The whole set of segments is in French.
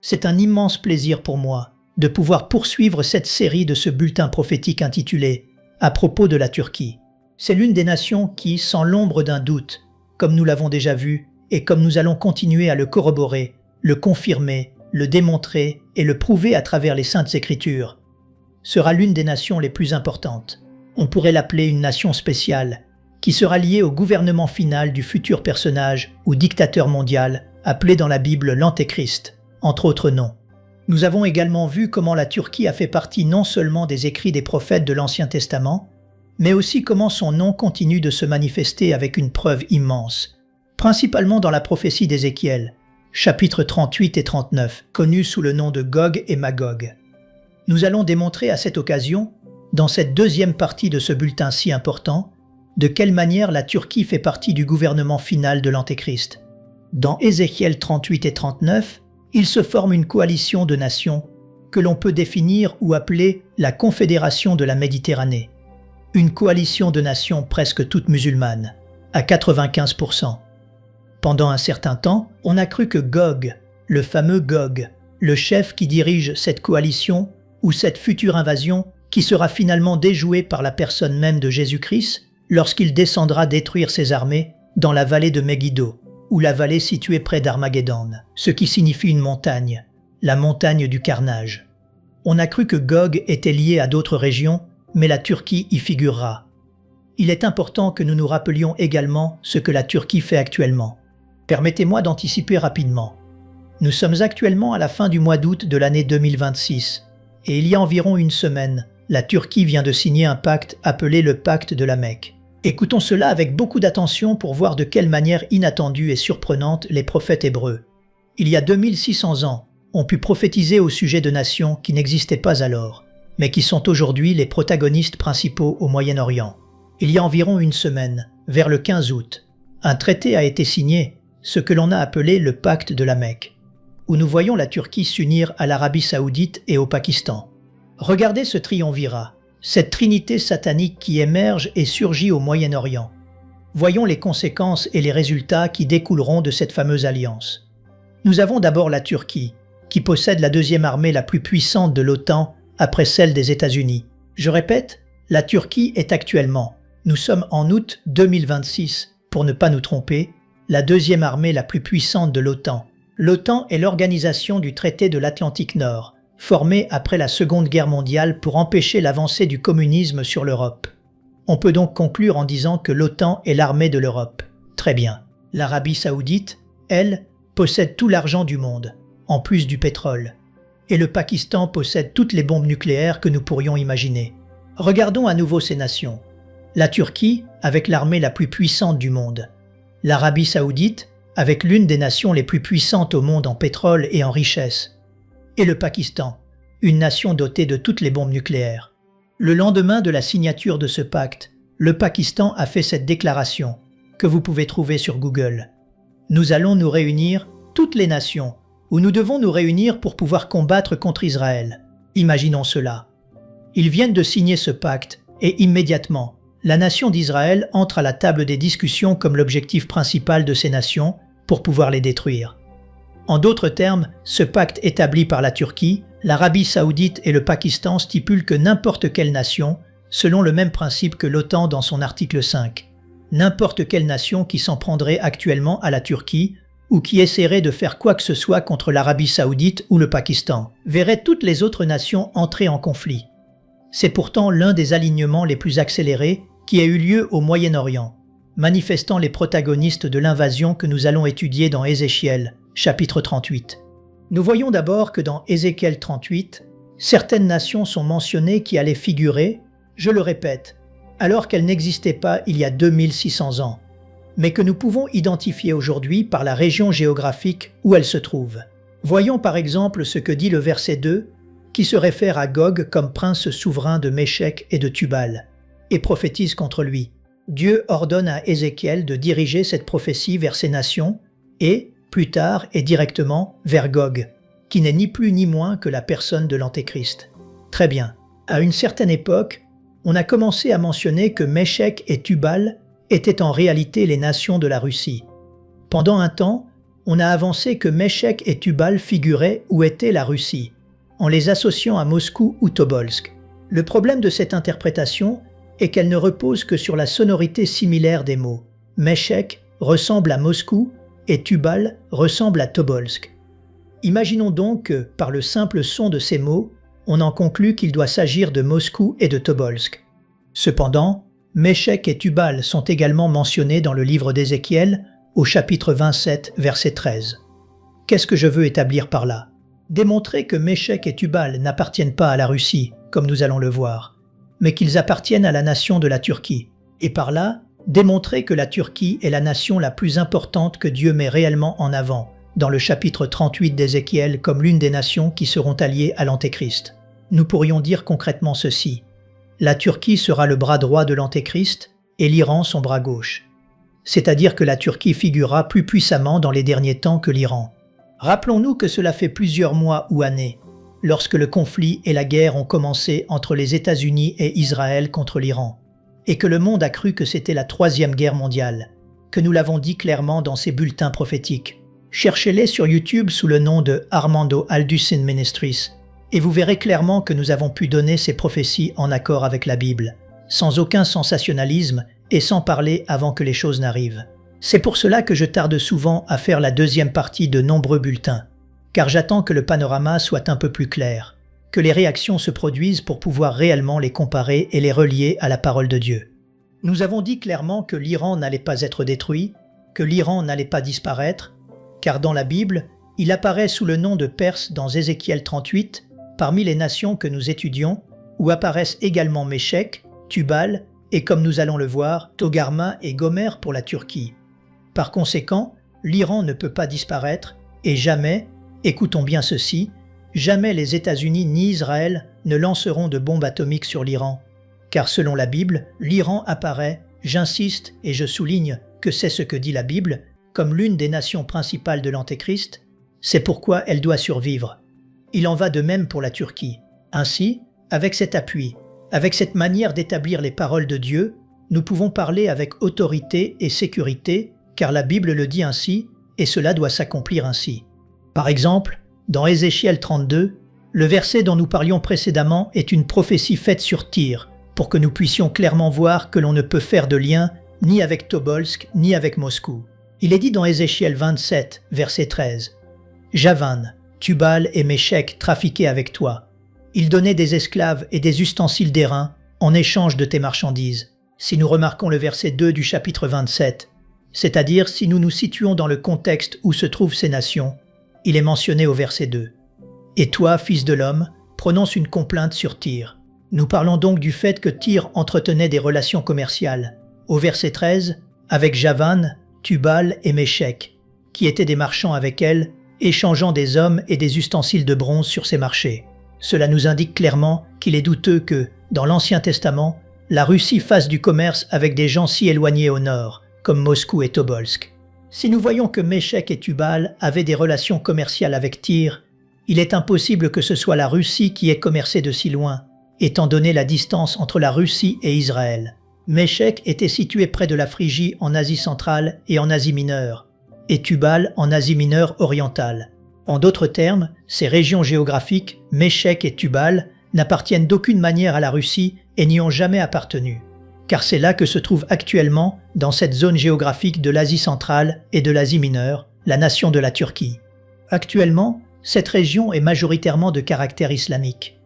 C'est un immense plaisir pour moi de pouvoir poursuivre cette série de ce bulletin prophétique intitulé « À propos de la Turquie ». C'est l'une des nations qui, sans l'ombre d'un doute, comme nous l'avons déjà vu et comme nous allons continuer à le corroborer, le confirmer, le démontrer et le prouver à travers les Saintes Écritures, sera l'une des nations les plus importantes. On pourrait l'appeler une nation spéciale, qui sera liée au gouvernement final du futur personnage ou dictateur mondial appelé dans la Bible l'Antéchrist, entre autres noms. Nous avons également vu comment la Turquie a fait partie non seulement des écrits des prophètes de l'Ancien Testament, mais aussi comment son nom continue de se manifester avec une preuve immense, principalement dans la prophétie d'Ézéchiel, chapitres 38 et 39, connus sous le nom de Gog et Magog. Nous allons démontrer à cette occasion, dans cette deuxième partie de ce bulletin si important, de quelle manière la Turquie fait partie du gouvernement final de l'Antéchrist. Dans Ézéchiel 38 et 39, il se forme une coalition de nations que l'on peut définir ou appeler la Confédération de la Méditerranée. Une coalition de nations presque toutes musulmanes, à 95%. Pendant un certain temps, on a cru que Gog, le fameux Gog, le chef qui dirige cette coalition ou cette future invasion qui sera finalement déjouée par la personne même de Jésus-Christ lorsqu'il descendra détruire ses armées dans la vallée de Megiddo, ou la vallée située près d'Armageddon, ce qui signifie une montagne, la montagne du carnage. On a cru que Gog était lié à d'autres régions, mais la Turquie y figurera. Il est important que nous nous rappelions également ce que la Turquie fait actuellement. Permettez-moi d'anticiper rapidement. Nous sommes actuellement à la fin du mois d'août de l'année 2026, et il y a environ une semaine, la Turquie vient de signer un pacte appelé le pacte de la Mecque. Écoutons cela avec beaucoup d'attention pour voir de quelle manière inattendue et surprenante les prophètes hébreux, il y a 2600 ans, ont pu prophétiser au sujet de nations qui n'existaient pas alors, mais qui sont aujourd'hui les protagonistes principaux au Moyen-Orient. Il y a environ une semaine, vers le 15 août, un traité a été signé, ce que l'on a appelé le pacte de la Mecque, où nous voyons la Turquie s'unir à l'Arabie Saoudite et au Pakistan. Regardez ce triumvirat, cette trinité satanique qui émerge et surgit au Moyen-Orient. Voyons les conséquences et les résultats qui découleront de cette fameuse alliance. Nous avons d'abord la Turquie, qui possède la deuxième armée la plus puissante de l'OTAN après celle des États-Unis. Je répète, la Turquie est actuellement, nous sommes en août 2026, pour ne pas nous tromper, la deuxième armée la plus puissante de l'OTAN. L'OTAN est l'organisation du traité de l'Atlantique Nord, formée après la Seconde Guerre mondiale pour empêcher l'avancée du communisme sur l'Europe. On peut donc conclure en disant que l'OTAN est l'armée de l'Europe. Très bien. L'Arabie Saoudite, elle, possède tout l'argent du monde, en plus du pétrole. Et le Pakistan possède toutes les bombes nucléaires que nous pourrions imaginer. Regardons à nouveau ces nations. La Turquie, avec l'armée la plus puissante du monde. L'Arabie Saoudite, avec l'une des nations les plus puissantes au monde en pétrole et en richesse. Et le Pakistan, une nation dotée de toutes les bombes nucléaires. Le lendemain de la signature de ce pacte, le Pakistan a fait cette déclaration, que vous pouvez trouver sur Google. Nous allons nous réunir, toutes les nations, où nous devons nous réunir pour pouvoir combattre contre Israël. Imaginons cela. Ils viennent de signer ce pacte, et immédiatement, la nation d'Israël entre à la table des discussions comme l'objectif principal de ces nations pour pouvoir les détruire. En d'autres termes, ce pacte établi par la Turquie, l'Arabie Saoudite et le Pakistan stipule que n'importe quelle nation, selon le même principe que l'OTAN dans son article 5, n'importe quelle nation qui s'en prendrait actuellement à la Turquie ou qui essaierait de faire quoi que ce soit contre l'Arabie Saoudite ou le Pakistan, verrait toutes les autres nations entrer en conflit. C'est pourtant l'un des alignements les plus accélérés qui a eu lieu au Moyen-Orient, manifestant les protagonistes de l'invasion que nous allons étudier dans Ézéchiel, chapitre 38. Nous voyons d'abord que dans Ézéchiel 38, certaines nations sont mentionnées qui allaient figurer, je le répète, alors qu'elles n'existaient pas il y a 2600 ans, mais que nous pouvons identifier aujourd'hui par la région géographique où elles se trouvent. Voyons par exemple ce que dit le verset 2, qui se réfère à Gog comme prince souverain de Méshek et de Tubal, et prophétise contre lui. Dieu ordonne à Ézéchiel de diriger cette prophétie vers ces nations et, plus tard et directement, vers Gog, qui n'est ni plus ni moins que la personne de l'Antéchrist. Très bien. À une certaine époque, on a commencé à mentionner que Méshek et Tubal étaient en réalité les nations de la Russie. Pendant un temps, on a avancé que Méchec et Tubal figuraient où était la Russie, en les associant à Moscou ou Tobolsk. Le problème de cette interprétation est qu'elle ne repose que sur la sonorité similaire des mots. Méchec ressemble à Moscou et Tubal ressemble à Tobolsk. Imaginons donc que, par le simple son de ces mots, on en conclut qu'il doit s'agir de Moscou et de Tobolsk. Cependant, Méchec et Tubal sont également mentionnés dans le livre d'Ézéchiel, au chapitre 27, verset 13. Qu'est-ce que je veux établir par là? Démontrer que Méchec et Tubal n'appartiennent pas à la Russie, comme nous allons le voir, mais qu'ils appartiennent à la nation de la Turquie. Et par là, démontrer que la Turquie est la nation la plus importante que Dieu met réellement en avant, dans le chapitre 38 d'Ézéchiel comme l'une des nations qui seront alliées à l'Antéchrist. Nous pourrions dire concrètement ceci. La Turquie sera le bras droit de l'Antéchrist et l'Iran son bras gauche. C'est-à-dire que la Turquie figurera plus puissamment dans les derniers temps que l'Iran. Rappelons-nous que cela fait plusieurs mois ou années, lorsque le conflit et la guerre ont commencé entre les États-Unis et Israël contre l'Iran, et que le monde a cru que c'était la troisième guerre mondiale, que nous l'avons dit clairement dans ces bulletins prophétiques. Cherchez-les sur YouTube sous le nom de Armando Aldusin Ministries, et vous verrez clairement que nous avons pu donner ces prophéties en accord avec la Bible, sans aucun sensationnalisme et sans parler avant que les choses n'arrivent. C'est pour cela que je tarde souvent à faire la deuxième partie de nombreux bulletins, car j'attends que le panorama soit un peu plus clair, que les réactions se produisent pour pouvoir réellement les comparer et les relier à la parole de Dieu. Nous avons dit clairement que l'Iran n'allait pas être détruit, que l'Iran n'allait pas disparaître, car dans la Bible, il apparaît sous le nom de Perse dans Ézéchiel 38, parmi les nations que nous étudions, où apparaissent également Méchec, Tubal, et comme nous allons le voir, Togarma et Gomer pour la Turquie. Par conséquent, l'Iran ne peut pas disparaître, et jamais, écoutons bien ceci, jamais les États-Unis ni Israël ne lanceront de bombes atomiques sur l'Iran. Car selon la Bible, l'Iran apparaît, j'insiste et je souligne que c'est ce que dit la Bible, comme l'une des nations principales de l'Antéchrist, c'est pourquoi elle doit survivre. Il en va de même pour la Turquie. Ainsi, avec cet appui, avec cette manière d'établir les paroles de Dieu, nous pouvons parler avec autorité et sécurité, car la Bible le dit ainsi, et cela doit s'accomplir ainsi. Par exemple, dans Ézéchiel 32, le verset dont nous parlions précédemment est une prophétie faite sur Tyr, pour que nous puissions clairement voir que l'on ne peut faire de lien ni avec Tobolsk ni avec Moscou. Il est dit dans Ézéchiel 27, verset 13, « Javan, Tubal et Méchec trafiquaient avec toi. Ils donnaient des esclaves et des ustensiles d'airain en échange de tes marchandises. » Si nous remarquons le verset 2 du chapitre 27, c'est-à-dire si nous nous situons dans le contexte où se trouvent ces nations, il est mentionné au verset 2. « Et toi, fils de l'homme, prononce une complainte sur Tyr. » Nous parlons donc du fait que Tyr entretenait des relations commerciales. Au verset 13, avec Javan, Tubal et Méchec, qui étaient des marchands avec elle, échangeant des hommes et des ustensiles de bronze sur ces marchés. Cela nous indique clairement qu'il est douteux que, dans l'Ancien Testament, la Russie fasse du commerce avec des gens si éloignés au nord, comme Moscou et Tobolsk. Si nous voyons que Méchec et Tubal avaient des relations commerciales avec Tyr, il est impossible que ce soit la Russie qui ait commercé de si loin, étant donné la distance entre la Russie et Israël. Méchec était situé près de la Phrygie en Asie centrale et en Asie mineure, et Tubal en Asie mineure orientale. En d'autres termes, ces régions géographiques, Méchec et Tubal, n'appartiennent d'aucune manière à la Russie et n'y ont jamais appartenu, car c'est là que se trouve actuellement, dans cette zone géographique de l'Asie centrale et de l'Asie mineure, la nation de la Turquie. Actuellement, cette région est majoritairement de caractère islamique.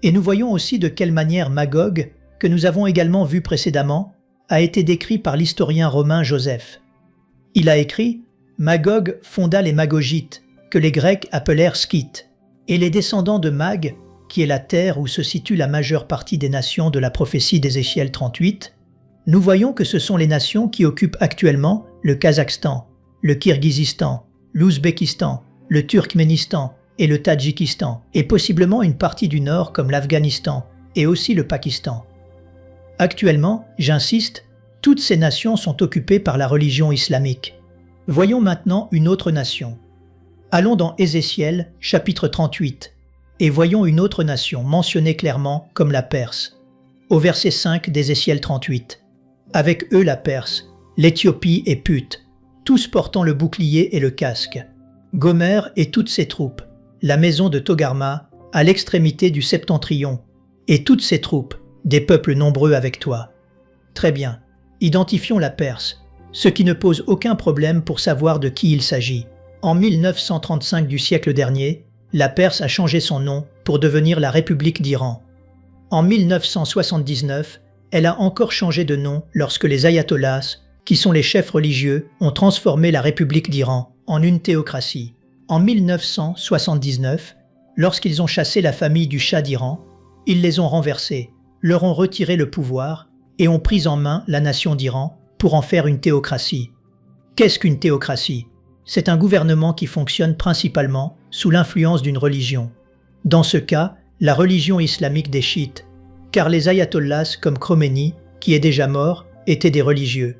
Et nous voyons aussi de quelle manière Magog, que nous avons également vu précédemment, a été décrit par l'historien romain Joseph. Il a écrit « Magog fonda les Magogites, que les Grecs appelèrent Skythes, et les descendants de Mag, qui est la terre où se situe la majeure partie des nations de la prophétie d'Ézéchiel 38, nous voyons que ce sont les nations qui occupent actuellement le Kazakhstan, le Kirghizistan, l'Ouzbékistan, le Turkménistan et le Tadjikistan, et possiblement une partie du nord comme l'Afghanistan et aussi le Pakistan. Actuellement, j'insiste, toutes ces nations sont occupées par la religion islamique. Voyons maintenant une autre nation. Allons dans Ézéchiel, chapitre 38, et voyons une autre nation mentionnée clairement comme la Perse. Au verset 5 d'Ézéchiel 38. Avec eux la Perse, l'Éthiopie et Put, tous portant le bouclier et le casque. Gomer et toutes ses troupes, la maison de Togarma, à l'extrémité du septentrion, et toutes ses troupes, des peuples nombreux avec toi. Très bien, identifions la Perse, ce qui ne pose aucun problème pour savoir de qui il s'agit. En 1935 du siècle dernier, la Perse a changé son nom pour devenir la République d'Iran. En 1979, elle a encore changé de nom lorsque les ayatollahs, qui sont les chefs religieux, ont transformé la République d'Iran en une théocratie. En 1979, lorsqu'ils ont chassé la famille du Shah d'Iran, ils les ont renversés, leur ont retiré le pouvoir et ont pris en main la nation d'Iran pour en faire une théocratie. Qu'est-ce qu'une théocratie? C'est un gouvernement qui fonctionne principalement sous l'influence d'une religion. Dans ce cas, la religion islamique des chiites, car les ayatollahs comme Khomeini, qui est déjà mort, étaient des religieux.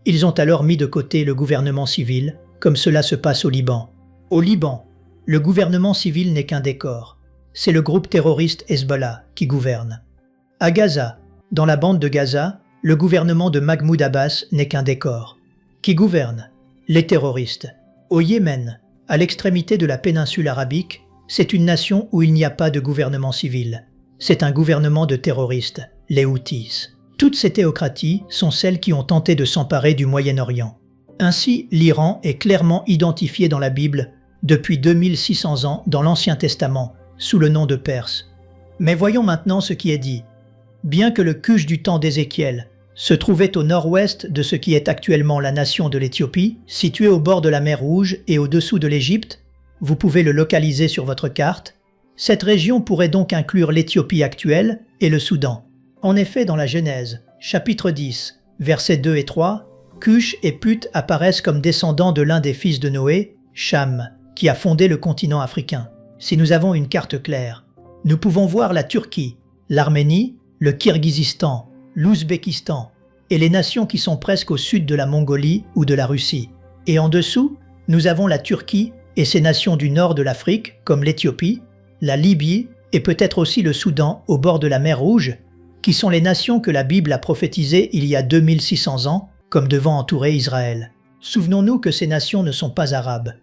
Ils ont alors mis de côté le gouvernement civil, comme cela se passe au Liban. Au Liban, le gouvernement civil n'est qu'un décor. C'est le groupe terroriste Hezbollah qui gouverne. À Gaza, dans la bande de Gaza, le gouvernement de Mahmoud Abbas n'est qu'un décor. Qui gouverne? Les terroristes. Au Yémen, à l'extrémité de la péninsule arabique, c'est une nation où il n'y a pas de gouvernement civil. C'est un gouvernement de terroristes, les Houthis. Toutes ces théocraties sont celles qui ont tenté de s'emparer du Moyen-Orient. Ainsi, l'Iran est clairement identifié dans la Bible depuis 2600 ans dans l'Ancien Testament, sous le nom de Perse. Mais voyons maintenant ce qui est dit. Bien que le Cush du temps d'Ézéchiel se trouvait au nord-ouest de ce qui est actuellement la nation de l'Éthiopie, situé au bord de la mer Rouge et au-dessous de l'Égypte, vous pouvez le localiser sur votre carte, cette région pourrait donc inclure l'Éthiopie actuelle et le Soudan. En effet, dans la Genèse, chapitre 10, versets 2 et 3, Cush et Put apparaissent comme descendants de l'un des fils de Noé, Cham, qui a fondé le continent africain. Si nous avons une carte claire, nous pouvons voir la Turquie, l'Arménie, le Kirghizistan, l'Ouzbékistan et les nations qui sont presque au sud de la Mongolie ou de la Russie. Et en dessous, nous avons la Turquie et ses nations du nord de l'Afrique, comme l'Éthiopie, la Libye et peut-être aussi le Soudan au bord de la mer Rouge, qui sont les nations que la Bible a prophétisées il y a 2600 ans, comme devant entourer Israël. Souvenons-nous que ces nations ne sont pas arabes.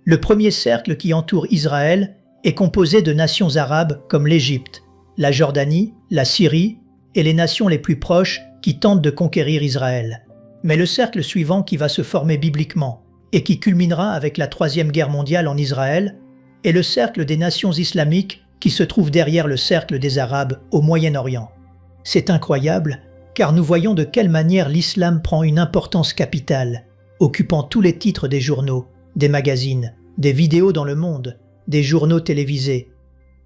Le premier cercle qui entoure Israël est composé de nations arabes comme l'Égypte, la Jordanie, la Syrie et les nations les plus proches qui tentent de conquérir Israël. Mais le cercle suivant qui va se former bibliquement et qui culminera avec la Troisième Guerre mondiale en Israël est le cercle des nations islamiques qui se trouve derrière le cercle des Arabes au Moyen-Orient. C'est incroyable car nous voyons de quelle manière l'islam prend une importance capitale, occupant tous les titres des journaux, des magazines, des vidéos dans le monde, des journaux télévisés.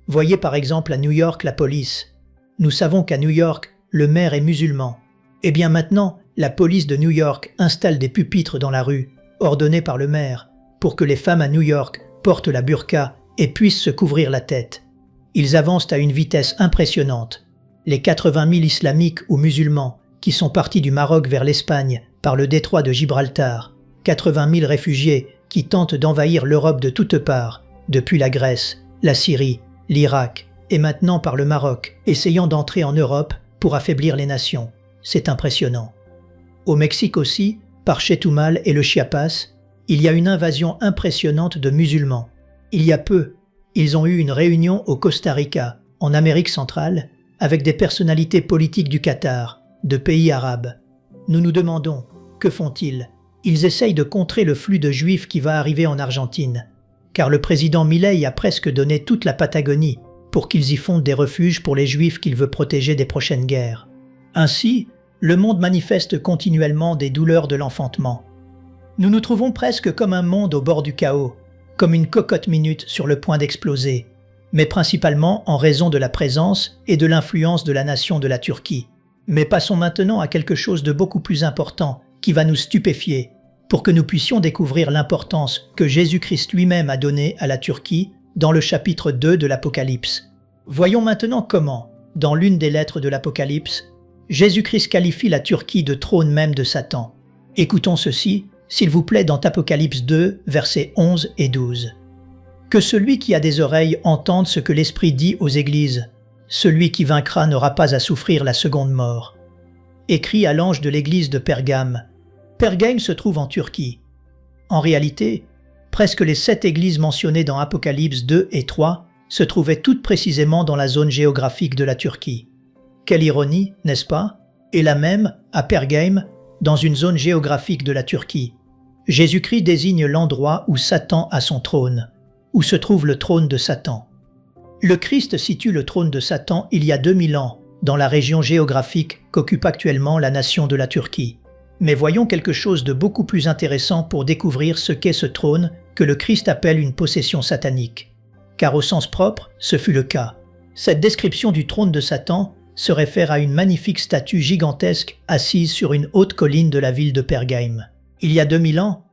Voyez par exemple à New York la police. Nous savons qu'à New York, le maire est musulman. Et bien maintenant, la police de New York installe des pupitres dans la rue, ordonnés par le maire, pour que les femmes à New York portent la burqa et puissent se couvrir la tête. Ils avancent à une vitesse impressionnante. Les 80 000 islamiques ou musulmans qui sont partis du Maroc vers l'Espagne par le détroit de Gibraltar, 80 000 réfugiés qui tentent d'envahir l'Europe de toutes parts, depuis la Grèce, la Syrie, l'Irak et maintenant par le Maroc, essayant d'entrer en Europe pour affaiblir les nations. C'est impressionnant. Au Mexique aussi, par Chetumal et le Chiapas, il y a une invasion impressionnante de musulmans. Il y a peu, ils ont eu une réunion au Costa Rica, en Amérique centrale, avec des personnalités politiques du Qatar, de pays arabes. Nous nous demandons, que font-ils? Ils essayent de contrer le flux de juifs qui va arriver en Argentine, car le président Milei a presque donné toute la Patagonie pour qu'ils y fondent des refuges pour les juifs qu'il veut protéger des prochaines guerres. Ainsi, le monde manifeste continuellement des douleurs de l'enfantement. Nous nous trouvons presque comme un monde au bord du chaos, comme une cocotte minute sur le point d'exploser, mais principalement en raison de la présence et de l'influence de la nation de la Turquie. Mais passons maintenant à quelque chose de beaucoup plus important qui va nous stupéfier, pour que nous puissions découvrir l'importance que Jésus-Christ lui-même a donnée à la Turquie dans le chapitre 2 de l'Apocalypse. Voyons maintenant comment, dans l'une des lettres de l'Apocalypse, Jésus-Christ qualifie la Turquie de trône même de Satan. Écoutons ceci, s'il vous plaît, dans Apocalypse 2, versets 11 et 12. « Que celui qui a des oreilles entende ce que l'Esprit dit aux églises. Celui qui vaincra n'aura pas à souffrir la seconde mort. » Écrit à l'ange de l'église de Pergame. Pergame se trouve en Turquie. En réalité, presque les 7 églises mentionnées dans Apocalypse 2 et 3 se trouvaient toutes précisément dans la zone géographique de la Turquie. Quelle ironie, n'est-ce pas? Et la même, à Pergame, dans une zone géographique de la Turquie. Jésus-Christ désigne l'endroit où Satan a son trône, où se trouve le trône de Satan. Le Christ situe le trône de Satan il y a 2000 ans, dans la région géographique qu'occupe actuellement la nation de la Turquie. Mais voyons quelque chose de beaucoup plus intéressant pour découvrir ce qu'est ce trône que le Christ appelle une possession satanique. Car au sens propre, ce fut le cas. Cette description du trône de Satan se réfère à une magnifique statue gigantesque assise sur une haute colline de la ville de Pergame. Il y a 2000 ans,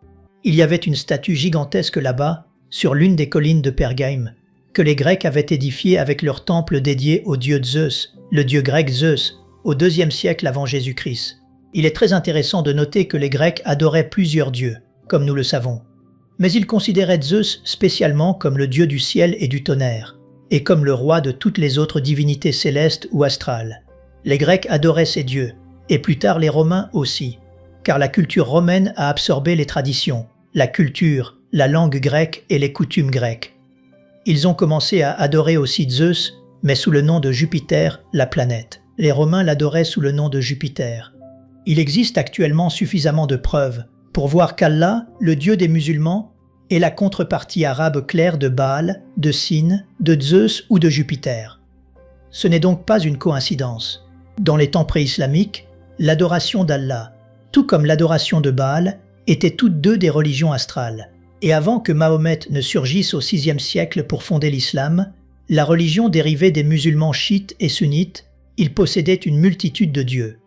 il y avait une statue gigantesque là-bas, sur l'une des collines de Pergame, que les Grecs avaient édifiée avec leur temple dédié au dieu Zeus, le dieu grec Zeus, au IIe siècle avant Jésus-Christ. Il est très intéressant de noter que les Grecs adoraient plusieurs dieux, comme nous le savons. Mais ils considéraient Zeus spécialement comme le dieu du ciel et du tonnerre, et comme le roi de toutes les autres divinités célestes ou astrales. Les Grecs adoraient ces dieux, et plus tard les Romains aussi, car la culture romaine a absorbé les traditions, la culture, la langue grecque et les coutumes grecques. Ils ont commencé à adorer aussi Zeus, mais sous le nom de Jupiter, la planète. Les Romains l'adoraient sous le nom de Jupiter. Il existe actuellement suffisamment de preuves pour voir qu'Allah, le dieu des musulmans, est la contrepartie arabe claire de Baal, de Sin, de Zeus ou de Jupiter. Ce n'est donc pas une coïncidence. Dans les temps pré-islamiques, l'adoration d'Allah, tout comme l'adoration de Baal, étaient toutes deux des religions astrales. Et avant que Mahomet ne surgisse au VIe siècle pour fonder l'islam, la religion dérivée des musulmans chiites et sunnites, il possédait une multitude de dieux.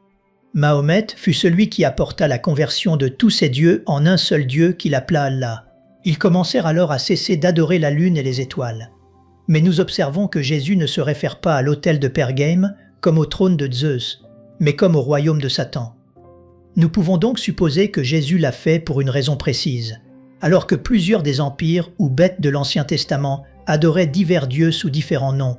Mahomet fut celui qui apporta la conversion de tous ces dieux en un seul Dieu qu'il appela Allah. Ils commencèrent alors à cesser d'adorer la lune et les étoiles. Mais nous observons que Jésus ne se réfère pas à l'autel de Pergame comme au trône de Zeus, mais comme au royaume de Satan. Nous pouvons donc supposer que Jésus l'a fait pour une raison précise, alors que plusieurs des empires ou bêtes de l'Ancien Testament adoraient divers dieux sous différents noms.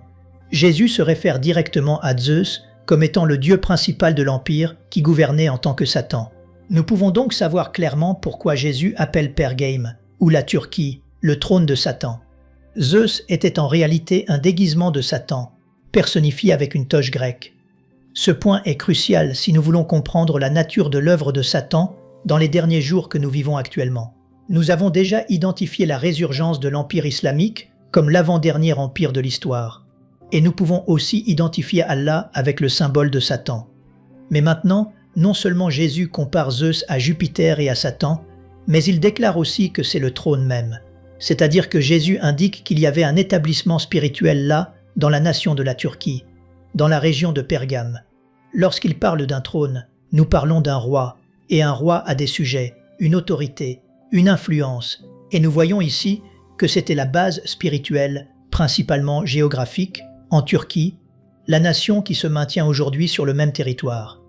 Jésus se réfère directement à Zeus comme étant le dieu principal de l'empire qui gouvernait en tant que Satan. Nous pouvons donc savoir clairement pourquoi Jésus appelle Pergame, ou la Turquie, le trône de Satan. Zeus était en réalité un déguisement de Satan, personnifié avec une toge grecque. Ce point est crucial si nous voulons comprendre la nature de l'œuvre de Satan dans les derniers jours que nous vivons actuellement. Nous avons déjà identifié la résurgence de l'Empire islamique comme l'avant-dernier empire de l'histoire. Et nous pouvons aussi identifier Allah avec le symbole de Satan. Mais maintenant, non seulement Jésus compare Zeus à Jupiter et à Satan, mais il déclare aussi que c'est le trône même. C'est-à-dire que Jésus indique qu'il y avait un établissement spirituel là, dans la nation de la Turquie, dans la région de Pergame. Lorsqu'il parle d'un trône, nous parlons d'un roi, et un roi a des sujets, une autorité, une influence, et nous voyons ici que c'était la base spirituelle, principalement géographique, en Turquie, la nation qui se maintient aujourd'hui sur le même territoire.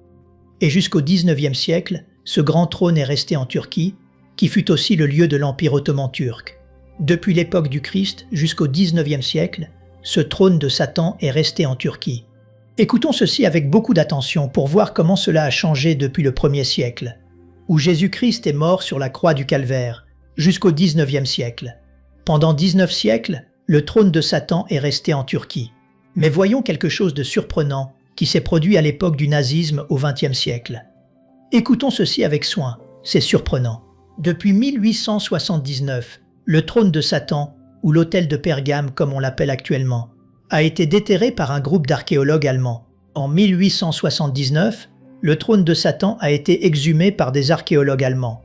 Et jusqu'au XIXe siècle, ce grand trône est resté en Turquie, qui fut aussi le lieu de l'Empire ottoman turc. Depuis l'époque du Christ jusqu'au XIXe siècle, ce trône de Satan est resté en Turquie. Écoutons ceci avec beaucoup d'attention pour voir comment cela a changé depuis le 1er siècle, où Jésus-Christ est mort sur la croix du Calvaire, jusqu'au XIXe siècle. Pendant 19 siècles, le trône de Satan est resté en Turquie. Mais voyons quelque chose de surprenant qui s'est produit à l'époque du nazisme au XXe siècle. Écoutons ceci avec soin, c'est surprenant. Depuis 1879, le trône de Satan, ou l'autel de Pergame comme on l'appelle actuellement, a été déterré par un groupe d'archéologues allemands. En 1879, le trône de Satan a été exhumé par des archéologues allemands.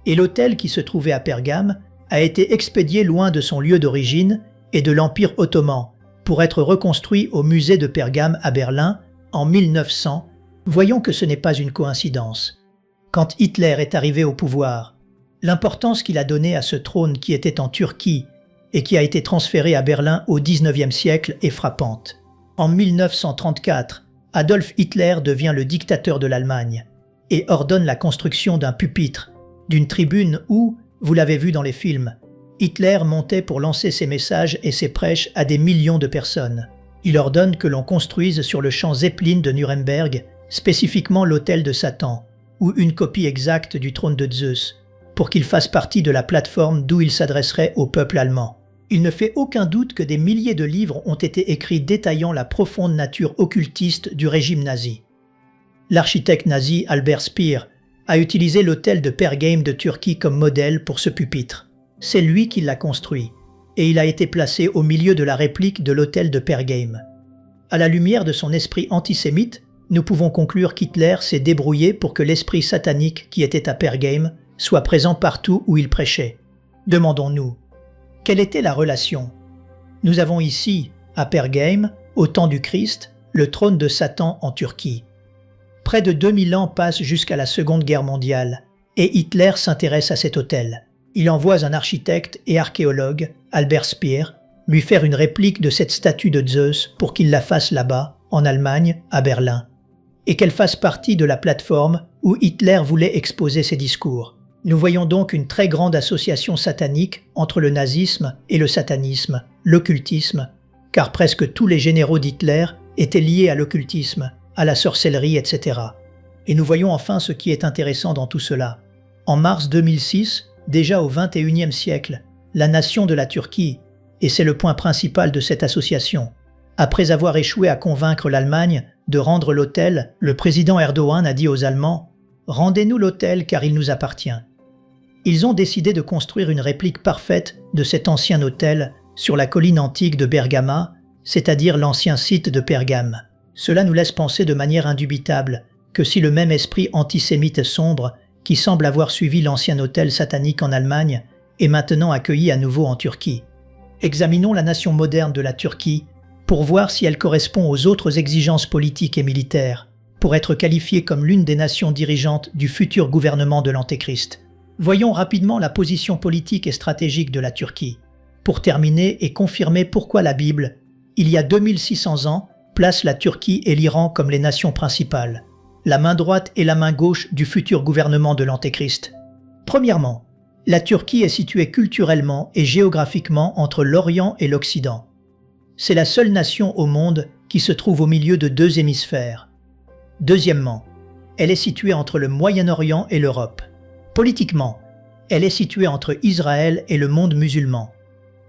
Et l'autel qui se trouvait à Pergame a été expédié loin de son lieu d'origine et de l'Empire ottoman, pour être reconstruit au musée de Pergame à Berlin en 1900, voyons que ce n'est pas une coïncidence. Quand Hitler est arrivé au pouvoir, l'importance qu'il a donnée à ce trône qui était en Turquie et qui a été transféré à Berlin au XIXe siècle est frappante. En 1934, Adolf Hitler devient le dictateur de l'Allemagne et ordonne la construction d'un pupitre, d'une tribune où, vous l'avez vu dans les films, Hitler montait pour lancer ses messages et ses prêches à des millions de personnes. Il ordonne que l'on construise sur le champ Zeppelin de Nuremberg, spécifiquement l'autel de Satan, ou une copie exacte du trône de Zeus, pour qu'il fasse partie de la plateforme d'où il s'adresserait au peuple allemand. Il ne fait aucun doute que des milliers de livres ont été écrits détaillant la profonde nature occultiste du régime nazi. L'architecte nazi Albert Speer a utilisé l'hôtel de Pergame de Turquie comme modèle pour ce pupitre. C'est lui qui l'a construit, et il a été placé au milieu de la réplique de l'hôtel de Pergame. À la lumière de son esprit antisémite, nous pouvons conclure qu'Hitler s'est débrouillé pour que l'esprit satanique qui était à Pergame soit présent partout où il prêchait. Demandons-nous, quelle était la relation? Nous avons ici, à Pergame, au temps du Christ, le trône de Satan en Turquie. Près de 2000 ans passent jusqu'à la Seconde Guerre mondiale, et Hitler s'intéresse à cet hôtel. Il envoie un architecte et archéologue, Albert Speer, lui faire une réplique de cette statue de Zeus pour qu'il la fasse là-bas, en Allemagne, à Berlin, et qu'elle fasse partie de la plateforme où Hitler voulait exposer ses discours. Nous voyons donc une très grande association satanique entre le nazisme et le satanisme, l'occultisme, car presque tous les généraux d'Hitler étaient liés à l'occultisme, à la sorcellerie, etc. Et nous voyons enfin ce qui est intéressant dans tout cela. En mars 2006, déjà au XXIe siècle, la nation de la Turquie, et c'est le point principal de cette association, après avoir échoué à convaincre l'Allemagne de rendre l'hôtel, le président Erdogan a dit aux Allemands « Rendez-nous l'hôtel car il nous appartient ». Ils ont décidé de construire une réplique parfaite de cet ancien hôtel sur la colline antique de Bergama, c'est-à-dire l'ancien site de Pergame. Cela nous laisse penser de manière indubitable que si le même esprit antisémite sombre qui semble avoir suivi l'ancien hôtel satanique en Allemagne est maintenant accueilli à nouveau en Turquie. Examinons la nation moderne de la Turquie pour voir si elle correspond aux autres exigences politiques et militaires, pour être qualifiée comme l'une des nations dirigeantes du futur gouvernement de l'Antéchrist. Voyons rapidement la position politique et stratégique de la Turquie, pour terminer et confirmer pourquoi la Bible, il y a 2600 ans, place la Turquie et l'Iran comme les nations principales, la main droite et la main gauche du futur gouvernement de l'Antéchrist. Premièrement, la Turquie est située culturellement et géographiquement entre l'Orient et l'Occident. C'est la seule nation au monde qui se trouve au milieu de deux hémisphères. Deuxièmement, elle est située entre le Moyen-Orient et l'Europe. Politiquement, elle est située entre Israël et le monde musulman.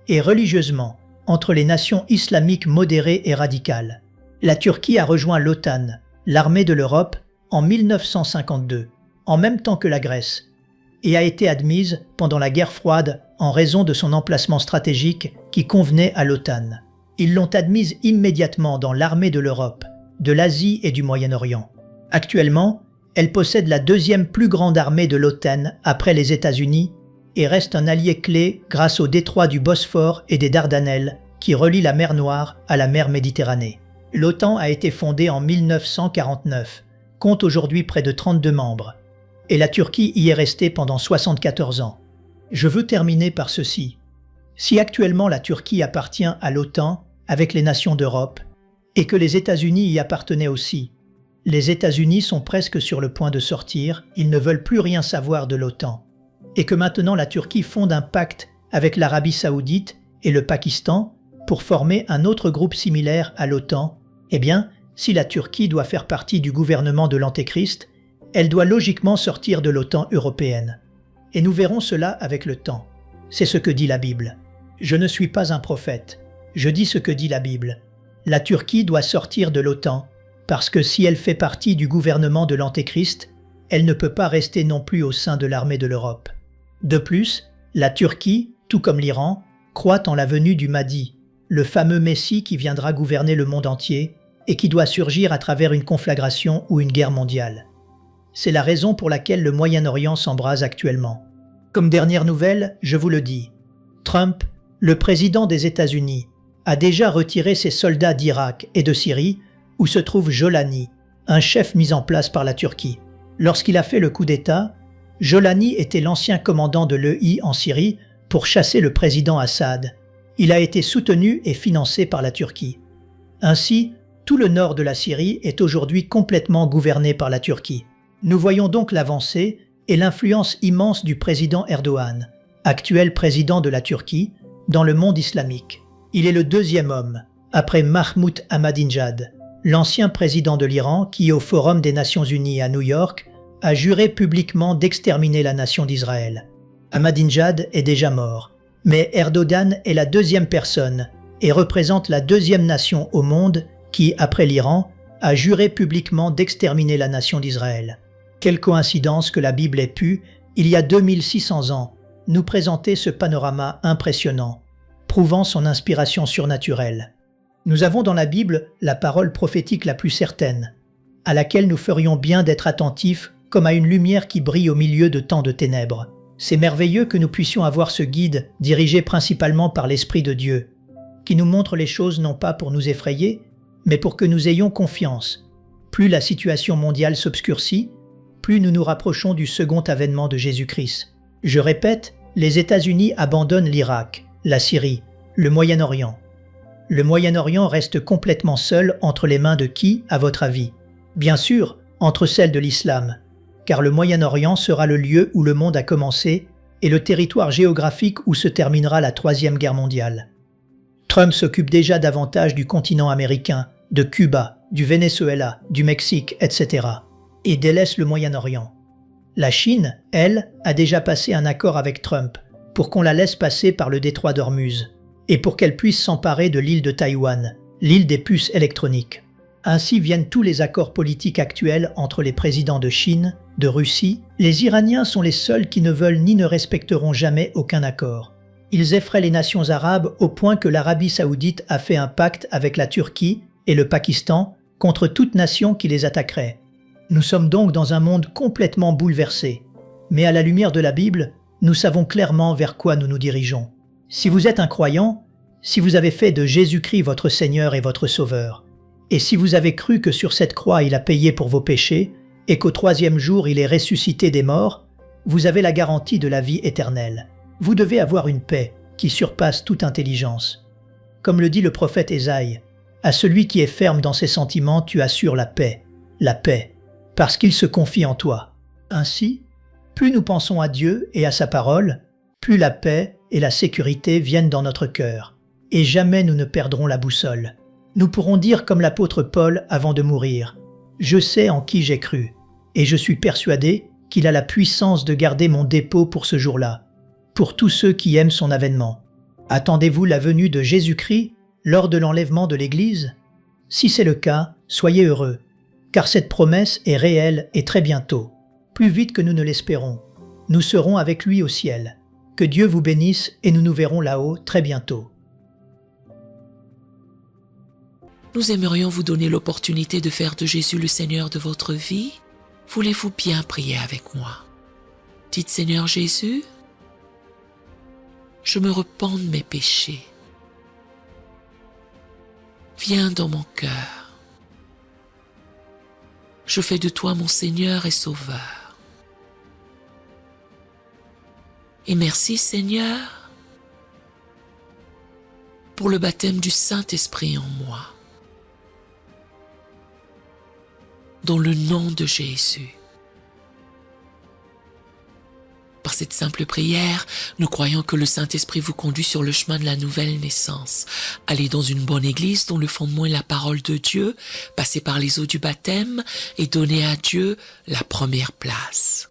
Et religieusement, entre les nations islamiques modérées et radicales. La Turquie a rejoint l'OTAN, l'armée de l'Europe, en 1952, en même temps que la Grèce, et a été admise pendant la guerre froide en raison de son emplacement stratégique qui convenait à l'OTAN. Ils l'ont admise immédiatement dans l'armée de l'Europe, de l'Asie et du Moyen-Orient. Actuellement, elle possède la deuxième plus grande armée de l'OTAN après les États-Unis et reste un allié clé grâce au détroit du Bosphore et des Dardanelles qui relie la mer Noire à la mer Méditerranée. L'OTAN a été fondée en 1949, compte aujourd'hui près de 32 membres, et la Turquie y est restée pendant 74 ans. Je veux terminer par ceci. Si actuellement la Turquie appartient à l'OTAN avec les nations d'Europe, et que les États-Unis y appartenaient aussi, les États-Unis sont presque sur le point de sortir, ils ne veulent plus rien savoir de l'OTAN, et que maintenant la Turquie fonde un pacte avec l'Arabie Saoudite et le Pakistan pour former un autre groupe similaire à l'OTAN, eh bien, si la Turquie doit faire partie du gouvernement de l'Antéchrist, elle doit logiquement sortir de l'OTAN européenne. Et nous verrons cela avec le temps. C'est ce que dit la Bible. Je ne suis pas un prophète, je dis ce que dit la Bible. La Turquie doit sortir de l'OTAN, parce que si elle fait partie du gouvernement de l'Antéchrist, elle ne peut pas rester non plus au sein de l'armée de l'Europe. De plus, la Turquie, tout comme l'Iran, croit en la venue du Mahdi, le fameux Messie qui viendra gouverner le monde entier et qui doit surgir à travers une conflagration ou une guerre mondiale. C'est la raison pour laquelle le Moyen-Orient s'embrase actuellement. Comme dernière nouvelle, je vous le dis, Trump, le président des États-Unis, a déjà retiré ses soldats d'Irak et de Syrie où se trouve Jolani, un chef mis en place par la Turquie. Lorsqu'il a fait le coup d'État, Jolani était l'ancien commandant de l'EI en Syrie pour chasser le président Assad. Il a été soutenu et financé par la Turquie. Ainsi, tout le nord de la Syrie est aujourd'hui complètement gouverné par la Turquie. Nous voyons donc l'avancée et l'influence immense du président Erdogan, actuel président de la Turquie, dans le monde islamique. Il est le deuxième homme, après Mahmoud Ahmadinejad, l'ancien président de l'Iran qui, au Forum des Nations Unies à New York, a juré publiquement d'exterminer la nation d'Israël. Ahmadinejad est déjà mort, mais Erdogan est la deuxième personne et représente la deuxième nation au monde qui, après l'Iran, a juré publiquement d'exterminer la nation d'Israël. Quelle coïncidence que la Bible ait pu, il y a 2600 ans, nous présenter ce panorama impressionnant, prouvant son inspiration surnaturelle. Nous avons dans la Bible la parole prophétique la plus certaine, à laquelle nous ferions bien d'être attentifs comme à une lumière qui brille au milieu de tant de ténèbres. C'est merveilleux que nous puissions avoir ce guide dirigé principalement par l'Esprit de Dieu, qui nous montre les choses non pas pour nous effrayer, mais pour que nous ayons confiance. Plus la situation mondiale s'obscurcit, plus nous nous rapprochons du second avènement de Jésus-Christ. Je répète, les États-Unis abandonnent l'Irak, la Syrie, le Moyen-Orient. Le Moyen-Orient reste complètement seul entre les mains de qui, à votre avis? Bien sûr, entre celles de l'islam, car le Moyen-Orient sera le lieu où le monde a commencé et le territoire géographique où se terminera la Troisième Guerre mondiale. Trump s'occupe déjà davantage du continent américain, de Cuba, du Venezuela, du Mexique, etc. et délaisse le Moyen-Orient. La Chine, elle, a déjà passé un accord avec Trump pour qu'on la laisse passer par le détroit d'Ormuz et pour qu'elle puisse s'emparer de l'île de Taïwan, l'île des puces électroniques. Ainsi viennent tous les accords politiques actuels entre les présidents de Chine, de Russie. Les Iraniens sont les seuls qui ne veulent ni ne respecteront jamais aucun accord. Ils effraient les nations arabes au point que l'Arabie saoudite a fait un pacte avec la Turquie et le Pakistan contre toute nation qui les attaquerait. Nous sommes donc dans un monde complètement bouleversé. Mais à la lumière de la Bible, nous savons clairement vers quoi nous nous dirigeons. Si vous êtes un croyant, si vous avez fait de Jésus-Christ votre Seigneur et votre Sauveur, et si vous avez cru que sur cette croix il a payé pour vos péchés, et qu'au troisième jour il est ressuscité des morts, vous avez la garantie de la vie éternelle. Vous devez avoir une paix qui surpasse toute intelligence. Comme le dit le prophète Ésaïe, « À celui qui est ferme dans ses sentiments, tu assures la paix, parce qu'il se confie en toi. » Ainsi, plus nous pensons à Dieu et à sa parole, plus la paix et la sécurité viennent dans notre cœur, et jamais nous ne perdrons la boussole. Nous pourrons dire comme l'apôtre Paul avant de mourir, « Je sais en qui j'ai cru, et je suis persuadé qu'il a la puissance de garder mon dépôt pour ce jour-là, pour tous ceux qui aiment son avènement. » Attendez-vous la venue de Jésus-Christ lors de l'enlèvement de l'Église? Si c'est le cas, soyez heureux, car cette promesse est réelle et très bientôt, plus vite que nous ne l'espérons. Nous serons avec lui au ciel. Que Dieu vous bénisse et nous nous verrons là-haut très bientôt. Nous aimerions vous donner l'opportunité de faire de Jésus le Seigneur de votre vie. Voulez-vous bien prier avec moi? Dites Seigneur Jésus, je me repens de mes péchés. Viens dans mon cœur. Je fais de toi mon Seigneur et Sauveur. Et merci Seigneur pour le baptême du Saint-Esprit en moi. Dans le nom de Jésus. Par cette simple prière, nous croyons que le Saint-Esprit vous conduit sur le chemin de la nouvelle naissance. Allez dans une bonne église dont le fondement est la parole de Dieu, passez par les eaux du baptême et donnez à Dieu la première place.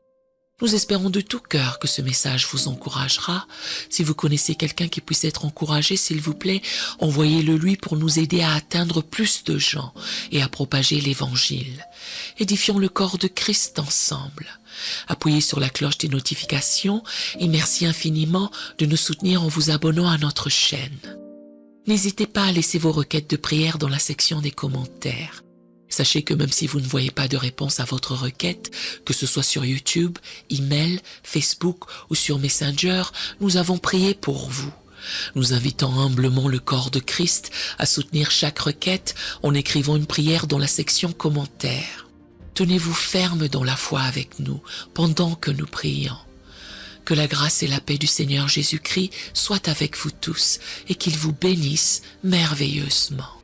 Nous espérons de tout cœur que ce message vous encouragera. Si vous connaissez quelqu'un qui puisse être encouragé, s'il vous plaît, envoyez-le lui pour nous aider à atteindre plus de gens et à propager l'Évangile. Édifions le corps de Christ ensemble. Appuyez sur la cloche des notifications et merci infiniment de nous soutenir en vous abonnant à notre chaîne. N'hésitez pas à laisser vos requêtes de prière dans la section des commentaires. Sachez que même si vous ne voyez pas de réponse à votre requête, que ce soit sur YouTube, email, Facebook ou sur Messenger, nous avons prié pour vous. Nous invitons humblement le corps de Christ à soutenir chaque requête en écrivant une prière dans la section commentaires. Tenez-vous ferme dans la foi avec nous pendant que nous prions. Que la grâce et la paix du Seigneur Jésus-Christ soient avec vous tous et qu'il vous bénisse merveilleusement.